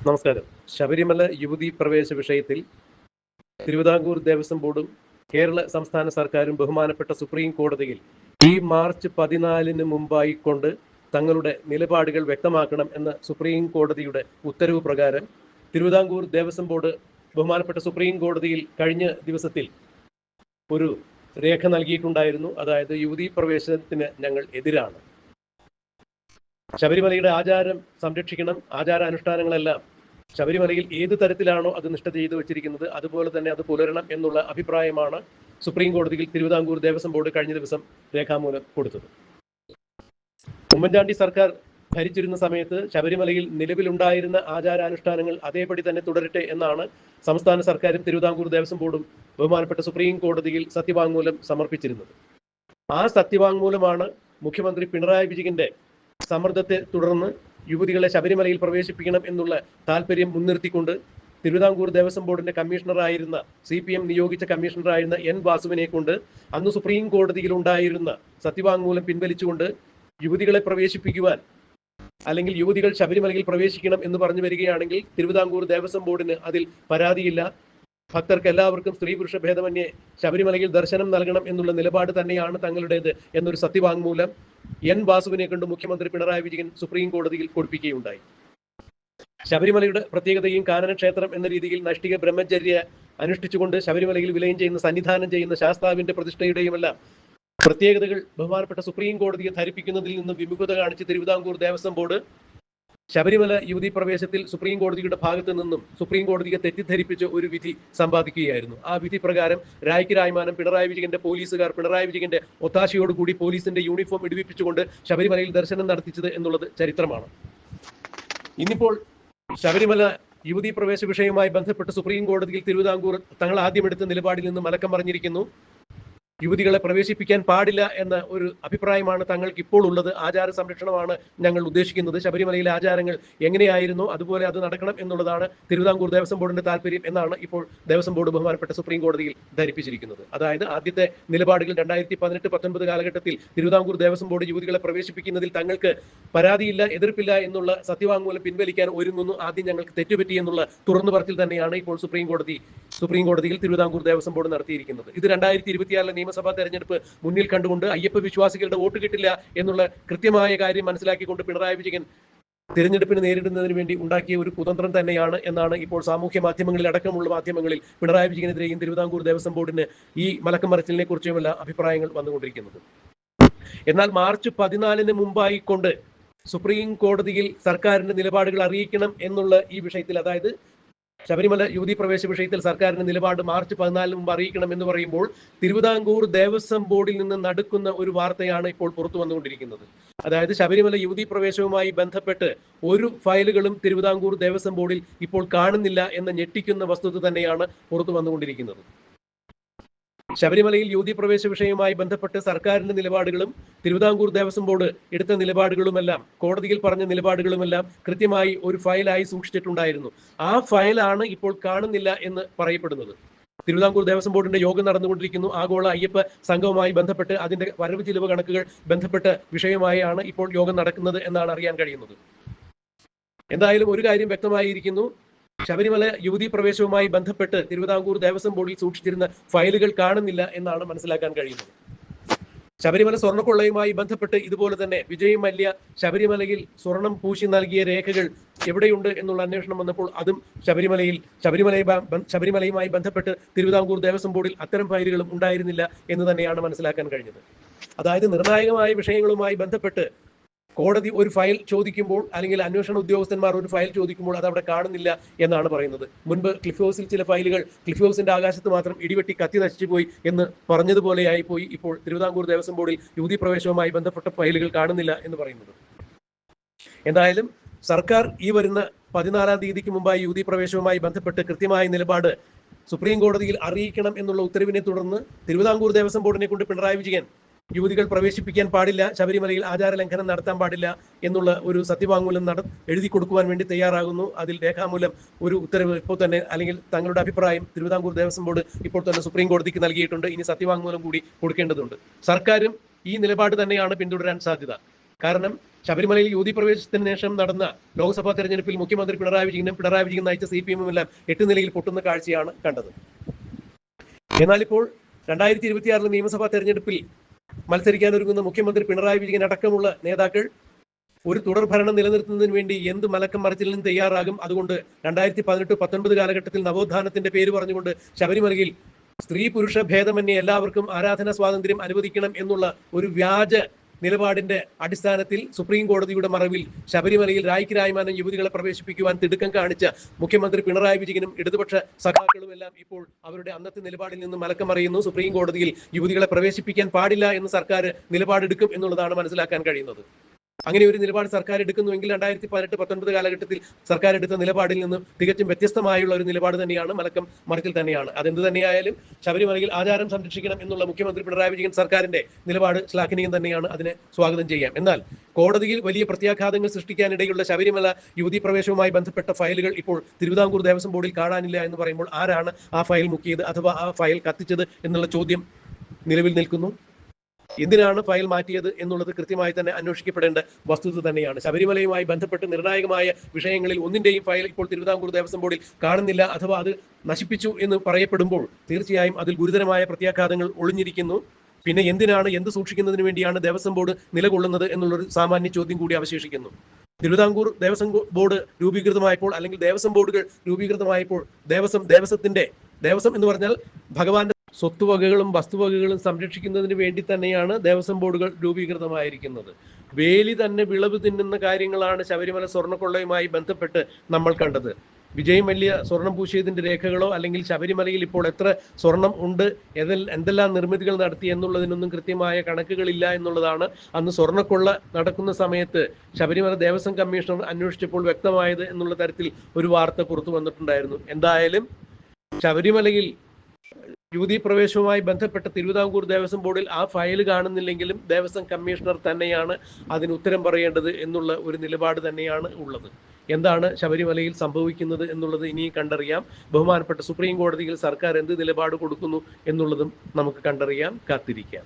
നമസ്കാരം. ശബരിമല യുവതീ പ്രവേശ വിഷയത്തിൽ തിരുവിതാംകൂർ ദേവസ്വം ബോർഡും കേരള സംസ്ഥാന സർക്കാരും ബഹുമാനപ്പെട്ട സുപ്രീം കോടതിയിൽ ഈ മാർച്ച് 14 മുമ്പായിക്കൊണ്ട് തങ്ങളുടെ നിലപാടുകൾ വ്യക്തമാക്കണം എന്ന സുപ്രീം കോടതിയുടെ ഉത്തരവ് പ്രകാരം തിരുവിതാംകൂർ ദേവസ്വം ബോർഡ് ബഹുമാനപ്പെട്ട സുപ്രീം കോടതിയിൽ കഴിഞ്ഞ ദിവസത്തിൽ ഒരു രേഖ നൽകിയിട്ടുണ്ടായിരുന്നു. അതായത് യുവതീ പ്രവേശനത്തിന് ഞങ്ങൾ എതിരാണ്. ശബരിമലയുടെ ആചാരം സംരക്ഷിക്കണം. ആചാരാനുഷ്ഠാനങ്ങളെല്ലാം ശബരിമലയിൽ ഏത് തരത്തിലാണോ അത് നിഷ്ഠ ചെയ്തു വെച്ചിരിക്കുന്നത് അതുപോലെ തന്നെ അത് പുലരണം എന്നുള്ള അഭിപ്രായമാണ് സുപ്രീം കോടതിയിൽ തിരുവിതാംകൂർ ദേവസ്വം ബോർഡ് കഴിഞ്ഞ ദിവസം രേഖാമൂലം കൊടുത്തത്. ഉമ്മൻചാണ്ടി സർക്കാർ ഭരിച്ചിരുന്ന സമയത്ത് ശബരിമലയിൽ നിലവിലുണ്ടായിരുന്ന ആചാരാനുഷ്ഠാനങ്ങൾ അതേപടി തന്നെ തുടരട്ടെ എന്നാണ് സംസ്ഥാന സർക്കാരും തിരുവിതാംകൂർ ദേവസ്വം ബോർഡും ബഹുമാനപ്പെട്ട സുപ്രീം കോടതിയിൽ സത്യവാങ്മൂലം സമർപ്പിച്ചിരുന്നത്. ആ സത്യവാങ്മൂലമാണ് മുഖ്യമന്ത്രി പിണറായി വിജയന്റെ സമ്മർദ്ദത്തെ തുടർന്ന് യുവതികളെ ശബരിമലയിൽ പ്രവേശിപ്പിക്കണം എന്നുള്ള താല്പര്യം മുൻനിർത്തിക്കൊണ്ട് തിരുവിതാംകൂർ ദേവസ്വം ബോർഡിന്റെ കമ്മീഷണറായിരുന്ന CPM നിയോഗിച്ച കമ്മീഷണറായിരുന്ന N വാസുവിനെ കൊണ്ട് അന്ന് സുപ്രീം കോടതിയിൽ ഉണ്ടായിരുന്ന സത്യവാങ്മൂലം പിൻവലിച്ചുകൊണ്ട് യുവതികളെ പ്രവേശിപ്പിക്കുവാൻ അല്ലെങ്കിൽ യുവതികൾ ശബരിമലയിൽ പ്രവേശിക്കണം എന്ന് പറഞ്ഞു വരികയാണെങ്കിൽ തിരുവിതാംകൂർ ദേവസ്വം ബോർഡിന് അതിൽ പരാതിയില്ല. ഭക്തർക്ക് എല്ലാവർക്കും സ്ത്രീ പുരുഷ ഭേദമന്യേ ശബരിമലയിൽ ദർശനം നൽകണം എന്നുള്ള നിലപാട് തന്നെയാണ് തങ്ങളുടേത് എന്നൊരു സത്യവാങ്മൂലം N വാസുവിനെ കൊണ്ട് മുഖ്യമന്ത്രി പിണറായി വിജയൻ സുപ്രീം കോടതിയിൽ കൊടുപ്പിക്കുകയുണ്ടായി. ശബരിമലയുടെ പ്രത്യേകതയും കാനന ക്ഷേത്രം എന്ന രീതിയിൽ നൈഷ്ഠിക ബ്രഹ്മചര്യ അനുഷ്ഠിച്ചുകൊണ്ട് ശബരിമലയിൽ വിലയം ചെയ്യുന്ന സന്നിധാനം ചെയ്യുന്ന ശാസ്താവിന്റെ പ്രതിഷ്ഠയുടെയുമെല്ലാം പ്രത്യേകതകൾ ബഹുമാനപ്പെട്ട സുപ്രീം കോടതിയെ ധരിപ്പിക്കുന്നതിൽ നിന്ന് വിമുഖത കാണിച്ച് തിരുവിതാംകൂർ ദേവസ്വം ബോർഡ് ശബരിമല യുവതീ പ്രവേശത്തിൽ സുപ്രീം കോടതിയുടെ ഭാഗത്തു നിന്നും സുപ്രീം കോടതിയെ തെറ്റിദ്ധരിപ്പിച്ച് ഒരു വിധി സമ്പാദിക്കുകയായിരുന്നു. ആ വിധി പ്രകാരം രായ്ക്ക് രായ്മാനം പിണറായി വിജയന്റെ പോലീസുകാർ പിണറായി വിജയന്റെ ഒത്താശയോടുകൂടി പോലീസിന്റെ യൂണിഫോം ഇടിവിപ്പിച്ചുകൊണ്ട് ശബരിമലയിൽ ദർശനം നടത്തിച്ചത് എന്നുള്ളത് ചരിത്രമാണ്. ഇന്നിപ്പോൾ ശബരിമല യുവതീ പ്രവേശ വിഷയവുമായി ബന്ധപ്പെട്ട് സുപ്രീം കോടതിയിൽ തിരുവിതാംകൂർ തങ്ങൾ ആദ്യമെടുത്ത നിലപാടിൽ നിന്ന് മലക്കം പറഞ്ഞിരിക്കുന്നു. യുവതികളെ പ്രവേശിപ്പിക്കാൻ പാടില്ല എന്ന ഒരു അഭിപ്രായമാണ് തങ്ങൾക്ക് ഇപ്പോൾ ഉള്ളത്. ആചാര സംരക്ഷണമാണ് ഞങ്ങൾ ഉദ്ദേശിക്കുന്നത്. ശബരിമലയിലെ ആചാരങ്ങൾ എങ്ങനെയായിരുന്നു അതുപോലെ അത് നടക്കണം എന്നുള്ളതാണ് തിരുവിതാംകൂർ ദേവസ്വം ബോർഡിന്റെ താല്പര്യം എന്നാണ് ഇപ്പോൾ ദേവസ്വം ബോർഡ് ബഹുമാനപ്പെട്ട സുപ്രീം കോടതിയിൽ ധരിപ്പിച്ചിരിക്കുന്നത്. അതായത് ആദ്യത്തെ നിലപാടുകൾ 2018-19 കാലഘട്ടത്തിൽ തിരുവിതാംകൂർ ദേവസ്വം ബോർഡ് യുവതികളെ പ്രവേശിപ്പിക്കുന്നതിൽ തങ്ങൾക്ക് പരാതിയില്ല, എതിർപ്പില്ല എന്നുള്ള സത്യവാങ്മൂലം പിൻവലിക്കാൻ ഒരുങ്ങുന്നു. ആദ്യം ഞങ്ങൾക്ക് തെറ്റുപറ്റി എന്നുള്ള തുറന്നു പറച്ചിൽ തന്നെയാണ് ഇപ്പോൾ സുപ്രീം കോടതിയിൽ തിരുവിതാംകൂർ ദേവസ്വം ബോർഡ് നടത്തിയിരിക്കുന്നത്. ഇത് 2024 നിയമസഭാ തെരഞ്ഞെടുപ്പ് മുന്നിൽ കണ്ടുകൊണ്ട് അയ്യപ്പ വിശ്വാസികളുടെ വോട്ട് കിട്ടില്ല എന്നുള്ള കൃത്യമായ കാര്യം മനസ്സിലാക്കിക്കൊണ്ട് പിണറായി വിജയൻ തിരഞ്ഞെടുപ്പിന് നേരിടുന്നതിന് വേണ്ടി ഉണ്ടാക്കിയ ഒരു കുതന്ത്രം തന്നെയാണ് എന്നാണ് ഇപ്പോൾ സാമൂഹ്യ മാധ്യമങ്ങളിൽ അടക്കമുള്ള മാധ്യമങ്ങളിൽ പിണറായി വിജയനെതിരെയും തിരുവിതാംകൂർ ദേവസ്വം ബോർഡിന് ഈ മലക്കം മറിച്ചിലിനെ കുറിച്ചുമുള്ള അഭിപ്രായങ്ങൾ വന്നുകൊണ്ടിരിക്കുന്നത്. എന്നാൽ മാർച്ച് 14 മുമ്പായിക്കൊണ്ട് സുപ്രീം കോടതിയിൽ സർക്കാരിന്റെ നിലപാടുകൾ അറിയിക്കണം എന്നുള്ള ഈ വിഷയത്തിൽ, അതായത് ശബരിമല യുവതീ പ്രവേശ വിഷയത്തിൽ സർക്കാരിന്റെ നിലപാട് മാർച്ച് 14 മുമ്പ് അറിയിക്കണം എന്ന് പറയുമ്പോൾ തിരുവിതാംകൂർ ദേവസ്വം ബോർഡിൽ നിന്ന് നടക്കുന്ന ഒരു വാർത്തയാണ് ഇപ്പോൾ പുറത്തു വന്നുകൊണ്ടിരിക്കുന്നത്. അതായത് ശബരിമല യുവതീ പ്രവേശവുമായി ബന്ധപ്പെട്ട് ഒരു ഫയലുകളും തിരുവിതാംകൂർ ദേവസ്വം ബോർഡിൽ ഇപ്പോൾ കാണുന്നില്ല എന്ന ഞെട്ടിക്കുന്ന വസ്തുത തന്നെയാണ് പുറത്തു വന്നുകൊണ്ടിരിക്കുന്നത്. ശബരിമലയിൽ യുവതീ പ്രവേശ വിഷയവുമായി ബന്ധപ്പെട്ട് സർക്കാരിന്റെ നിലപാടുകളും തിരുവിതാംകൂർ ദേവസ്വം ബോർഡ് എടുത്ത നിലപാടുകളുമെല്ലാം കോടതിയിൽ പറഞ്ഞ നിലപാടുകളുമെല്ലാം കൃത്യമായി ഒരു ഫയലായി സൂക്ഷിച്ചിട്ടുണ്ടായിരുന്നു. ആ ഫയലാണ് ഇപ്പോൾ കാണുന്നില്ല എന്ന് പറയപ്പെടുന്നത്. തിരുവിതാംകൂർ ദേവസ്വം ബോർഡിന്റെ യോഗം നടന്നുകൊണ്ടിരിക്കുന്നു. ആഗോള അയ്യപ്പ സംഘവുമായി ബന്ധപ്പെട്ട് അതിന്റെ വരവ് ചിലവ് കണക്കുകൾ ബന്ധപ്പെട്ട വിഷയമായാണ് ഇപ്പോൾ യോഗം നടക്കുന്നത് എന്നാണ് അറിയാൻ കഴിയുന്നത്. എന്തായാലും ഒരു കാര്യം വ്യക്തമായിരിക്കുന്നു, ശബരിമല യുവതീ പ്രവേശവുമായി ബന്ധപ്പെട്ട് തിരുവിതാംകൂർ ദേവസ്വം ബോർഡിൽ സൂക്ഷിച്ചിരുന്ന ഫയലുകൾ കാണുന്നില്ല എന്നാണ് മനസ്സിലാക്കാൻ കഴിയുന്നത്. ശബരിമല സ്വർണ്ണക്കൊള്ളയുമായി ബന്ധപ്പെട്ട് ഇതുപോലെ തന്നെ വിജയ് മല്യ ശബരിമലയിൽ സ്വർണം പൂശി നൽകിയ രേഖകൾ എവിടെയുണ്ട് എന്നുള്ള അന്വേഷണം വന്നപ്പോൾ അതും ശബരിമലയുമായി ബന്ധപ്പെട്ട് തിരുവിതാംകൂർ ദേവസ്വം ബോർഡിൽ അത്തരം ഫയലുകളും ഉണ്ടായിരുന്നില്ല എന്ന് തന്നെയാണ് മനസ്സിലാക്കാൻ കഴിഞ്ഞത്. അതായത് നിർണായകമായ വിഷയങ്ങളുമായി ബന്ധപ്പെട്ട് കോടതി ഒരു ഫയൽ ചോദിക്കുമ്പോൾ അല്ലെങ്കിൽ അന്വേഷണ ഉദ്യോഗസ്ഥന്മാർ ഒരു ഫയൽ ചോദിക്കുമ്പോൾ അത് അവിടെ കാണുന്നില്ല എന്നാണ് പറയുന്നത്. മുൻപ് ക്ലിഫ് ഹൗസിൽ ചില ഫയലുകൾ ക്ലിഫ് ഹൗസിന്റെ ആകാശത്ത് മാത്രം ഇടിവെട്ടി കത്തി നശിച്ചുപോയി എന്ന് പറഞ്ഞതുപോലെയായി പോയി ഇപ്പോൾ തിരുവിതാംകൂർ ദേവസ്വം ബോർഡിൽ യുവതീ പ്രവേശവുമായി ബന്ധപ്പെട്ട ഫയലുകൾ കാണുന്നില്ല എന്ന് പറയുന്നത്. എന്തായാലും സർക്കാർ ഈ വരുന്ന 14 തീയതിക്ക് മുമ്പായി യുവതീ പ്രവേശവുമായി ബന്ധപ്പെട്ട് കൃത്യമായ നിലപാട് സുപ്രീം കോടതിയിൽ അറിയിക്കണം എന്നുള്ള ഉത്തരവിനെ തുടർന്ന് തിരുവിതാംകൂർ ദേവസ്വം ബോർഡിനെ കൊണ്ട് പിണറായി വിജയൻ യുവതികൾ പ്രവേശിപ്പിക്കാൻ പാടില്ല, ശബരിമലയിൽ ആചാര ലംഘനം നടത്താൻ പാടില്ല എന്നുള്ള ഒരു സത്യവാങ്മൂലം എഴുതി കൊടുക്കുവാൻ വേണ്ടി തയ്യാറാകുന്നു. അതിൽ രേഖാമൂലം ഒരു ഉത്തരവ് ഇപ്പോൾ തന്നെ അല്ലെങ്കിൽ തങ്ങളുടെ അഭിപ്രായം തിരുവിതാംകൂർ ദേവസ്വം ബോർഡ് ഇപ്പോൾ തന്നെ സുപ്രീം കോടതിക്ക് നൽകിയിട്ടുണ്ട്. ഇനി സത്യവാങ്മൂലം കൂടി കൊടുക്കേണ്ടതുണ്ട്. സർക്കാരും ഈ നിലപാട് തന്നെയാണ് പിന്തുടരാൻ സാധ്യത. കാരണം ശബരിമലയിൽ യുവതി പ്രവേശത്തിന് ശേഷം നടന്ന ലോക്സഭാ തെരഞ്ഞെടുപ്പിൽ മുഖ്യമന്ത്രി പിണറായി വിജയൻ നയിച്ച CPM എല്ലാം 8 നിലയിൽ പൊട്ടുന്ന കാഴ്ചയാണ് കണ്ടത്. എന്നാൽ ഇപ്പോൾ 2026 നിയമസഭാ തെരഞ്ഞെടുപ്പിൽ മത്സരിക്കാനൊരുങ്ങുന്ന മുഖ്യമന്ത്രി പിണറായി വിജയൻ അടക്കമുള്ള നേതാക്കൾ ഒരു തുടർ ഭരണം നിലനിർത്തുന്നതിന് വേണ്ടി എന്ത് മലക്കം മറിച്ചിലിനും തയ്യാറാകും. അതുകൊണ്ട് 2018-19 കാലഘട്ടത്തിൽ നവോത്ഥാനത്തിന്റെ പേര് പറഞ്ഞുകൊണ്ട് ശബരിമലയിൽ സ്ത്രീ പുരുഷ ഭേദമന്യേ എല്ലാവർക്കും ആരാധനാ സ്വാതന്ത്ര്യം അനുവദിക്കണം എന്നുള്ള ഒരു വ്യാജ നിലപാടിന്റെ അടിസ്ഥാനത്തിൽ സുപ്രീം കോടതിയുടെ മറവിൽ ശബരിമലയിൽ രായ്ക്ക് രായ്മാനം യുവതികളെ പ്രവേശിപ്പിക്കുവാൻ തിടുക്കം കാണിച്ച മുഖ്യമന്ത്രി പിണറായി വിജയനും ഇടതുപക്ഷ സഖാക്കളും എല്ലാം ഇപ്പോൾ അവരുടെ അന്നത്തെ നിലപാടിൽ നിന്ന് മലക്കം മറിയുന്നു. സുപ്രീം കോടതിയിൽ യുവതികളെ പ്രവേശിപ്പിക്കാൻ പാടില്ല എന്ന് സർക്കാർ നിലപാടെടുക്കും എന്നുള്ളതാണ് മനസ്സിലാക്കാൻ കഴിയുന്നത്. അങ്ങനെ ഒരു നിലപാട് സർക്കാർ എടുക്കുന്നുവെങ്കിൽ 2018-19 കാലഘട്ടത്തിൽ സർക്കാർ എടുത്ത നിലപാടിൽ നിന്നും തികച്ചും വ്യത്യസ്തമായുള്ള ഒരു നിലപാട് തന്നെയാണ്, മലക്കം മറിച്ചിൽ തന്നെയാണ്. അതെന്ത് തന്നെയായാലും ശബരിമലയിൽ ആചാരം സംരക്ഷിക്കണം എന്നുള്ള മുഖ്യമന്ത്രി പിണറായി വിജയൻ സർക്കാരിന്റെ നിലപാട് ശ്ലാഘനീയം തന്നെയാണ്. അതിനെ സ്വാഗതം ചെയ്യാം. എന്നാൽ കോടതിയിൽ വലിയ പ്രത്യാഘാതങ്ങൾ സൃഷ്ടിക്കാനിടയുള്ള ശബരിമല യുവതി പ്രവേശവുമായി ബന്ധപ്പെട്ട ഫയലുകൾ ഇപ്പോൾ തിരുവിതാംകൂർ ദേവസ്വം ബോർഡിൽ കാണാനില്ല എന്ന് പറയുമ്പോൾ ആരാണ് ആ ഫയൽ മുക്കിയത് അഥവാ ആ ഫയൽ കത്തിച്ചത് എന്നുള്ള ചോദ്യം നിലവിൽ നിൽക്കുന്നു. എന്തിനാണ് ഫയൽ മാറ്റിയത് എന്നുള്ളത് കൃത്യമായി തന്നെ അന്വേഷിക്കപ്പെടേണ്ട വസ്തുത തന്നെയാണ്. ശബരിമലയുമായി ബന്ധപ്പെട്ട് നിർണായകമായ വിഷയങ്ങളിൽ ഒന്നിന്റെയും ഫയൽ ഇപ്പോൾ തിരുവിതാംകൂർ ദേവസ്വം ബോർഡിൽ കാണുന്നില്ല അഥവാ അത് നശിപ്പിച്ചു എന്ന് പറയപ്പെടുമ്പോൾ തീർച്ചയായും അതിൽ ഗുരുതരമായ പ്രത്യാഘാതങ്ങൾ ഒളിഞ്ഞിരിക്കുന്നു. പിന്നെ എന്ത് സൂക്ഷിക്കുന്നതിന് വേണ്ടിയാണ് ദേവസ്വം ബോർഡ് നിലകൊള്ളുന്നത് എന്നുള്ളൊരു സാമാന്യ ചോദ്യം കൂടി അവശേഷിക്കുന്നു. തിരുവിതാംകൂർ ദേവസ്വം ബോർഡ് രൂപീകൃതമായപ്പോൾ അല്ലെങ്കിൽ ദേവസ്വം ബോർഡുകൾ രൂപീകൃതമായപ്പോൾ ദേവസ്വം എന്ന് പറഞ്ഞാൽ ഭഗവാന്റെ സ്വത്തുവകകളും വസ്തുവകകളും സംരക്ഷിക്കുന്നതിന് വേണ്ടി തന്നെയാണ് ദേവസ്വം ബോർഡുകൾ രൂപീകൃതമായിരിക്കുന്നത്. വേലി തന്നെ വിളവ് തിന്നുന്ന കാര്യങ്ങളാണ് ശബരിമല സ്വർണ്ണക്കൊള്ളയുമായി ബന്ധപ്പെട്ട് നമ്മൾ കണ്ടത്. വിജയ് മല്യ സ്വർണം പൂശിയതിന്റെ രേഖകളോ അല്ലെങ്കിൽ ശബരിമലയിൽ ഇപ്പോൾ എത്ര സ്വർണം ഉണ്ട്, എന്തെല്ലാം നിർമ്മിതികൾ നടത്തി എന്നുള്ളതിനൊന്നും കൃത്യമായ കണക്കുകളില്ല എന്നുള്ളതാണ് അന്ന് സ്വർണ്ണക്കൊള്ള നടക്കുന്ന സമയത്ത് ശബരിമല ദേവസ്വം കമ്മീഷണർ അന്വേഷിച്ചപ്പോൾ വ്യക്തമായത് എന്നുള്ള തരത്തിൽ ഒരു വാർത്ത പുറത്തു വന്നിട്ടുണ്ടായിരുന്നു. എന്തായാലും ശബരിമലയിൽ യുവതി പ്രവേശവുമായി ബന്ധപ്പെട്ട തിരുവിതാംകൂർ ദേവസ്വം ബോർഡിൽ ആ ഫയൽ കാണുന്നില്ലെങ്കിലും ദേവസ്വം കമ്മീഷണർ തന്നെയാണ് അതിന് ഉത്തരം പറയേണ്ടത് എന്നുള്ള ഒരു നിലപാട് തന്നെയാണ് ഉള്ളത്. എന്താണ് ശബരിമലയിൽ സംഭവിക്കുന്നത് എന്നുള്ളത് ഇനിയും കണ്ടറിയാം. ബഹുമാനപ്പെട്ട സുപ്രീം കോടതിയിൽ സർക്കാർ എന്ത് നിലപാട് കൊടുക്കുന്നു എന്നുള്ളതും നമുക്ക് കണ്ടറിയാം, കാത്തിരിക്കാം.